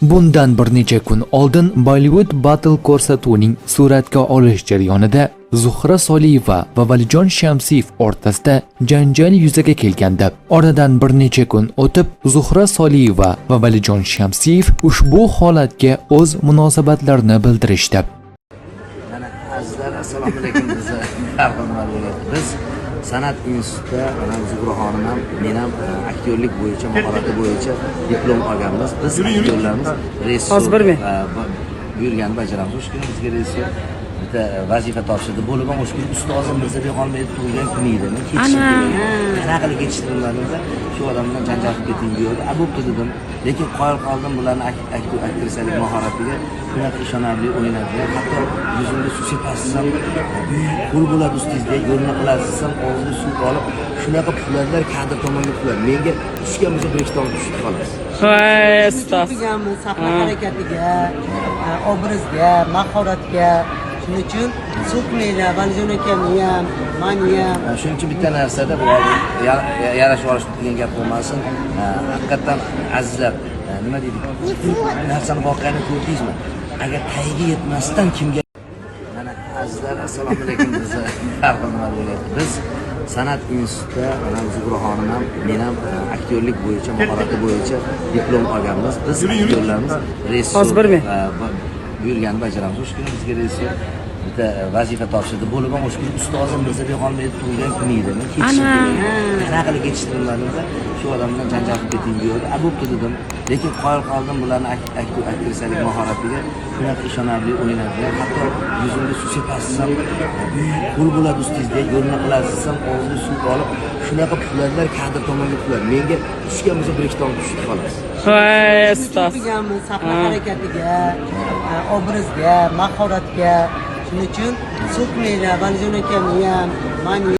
Bundan bir necha kun oldin Bollywood Battle ko'rsatuvining suratga olish jarayonida Zuhra Soliyeva va Valijon Shamsiyev o'rtasida janjal yuzaga kelgandi. Oradan bir necha kun o'tib, Zuhra Soliyeva va Valijon Shamsiyev ushbu holatga o'z munosabatlarini bildirishdi. Azizlar, assalomu alaykum. Biz san'at institutida Zuhra xonim ham, men ham aktyorlik bo'yicha, mahorati bo'yicha diplom olganmiz. Biz aktyorlarimiz rejissyor buyurganini bajaramiz. O'sha kuni bizga rejissyor bitta vazifa topshirdi. Bo'lib ham o'sha kuni ustozim Mirzabek xonimning tug'ilgan kuni edi. Men qanaqa qilib ketishtirmadimda, shu odam bilan janjal qilib ketding deydi. Bo'pti dedim. Lekin qoyil qoldim bularning aktrisalik mahoratiga. Shunaqa ishonarli o'ynadilar. Hatto yuzimda suv sepasizam, pul bo'ladi ustingizda, yo'lni qilasiz ham og'zini suv olib, shunaqa pullar kadr tomonga pullar. Menga tushganimizda bir ikki tomon tushib qolamiz. Voy, ustoz. Sahna harakatiga, obrazga, mahoratiga shuning uchun so'kmanglar, Valijon akamni ham, meni ham. Shuning uchun bitta narsada bu yarashib olish degan gap bo'lmasin. Haqiqatan azizlar, nima deydik? Narsani voqeani ko'rdingizmi? Agar tagiga yetmasdan kimga mana azizlar, assalomu alaykum. Biz san'at institutida Zuhra xonim ham, men ham aktyorlik bo'yicha, mahorati bo'yicha diplom olganmiz. Biz aktyorlarimiz rejissyor buyurganini bajaramiz. O'sha kuni bizga rejissyor bitta vazifa topshirdi. Bo'lib ham o'sha kuni ustozim Mirzabek xonimning tug'ilgan kuni edi. Men qanaqa qilib ketishtirmadimda, shu odam bilan janjal qilib ketding deydi. Bo'pti dedim. Lekin qoyil qoldim bularning aktrisalik mahoratiga. Shunaqa ishonarli o'ynadilar. Hatto yuzimda suv sepasiz ham, pul bo'ladi ustingizda, yo'lni qilasiz ham og'zini suv olib, shunaqa pullar kadr tomonga pullar. Menga tushganimizda bir ikki tomon tushib qolamiz. Voy, ustoz. Sahna harakatiga, obrazga, mahoratiga shuning uchun so'kmanglar, Valijon akamni ham, meni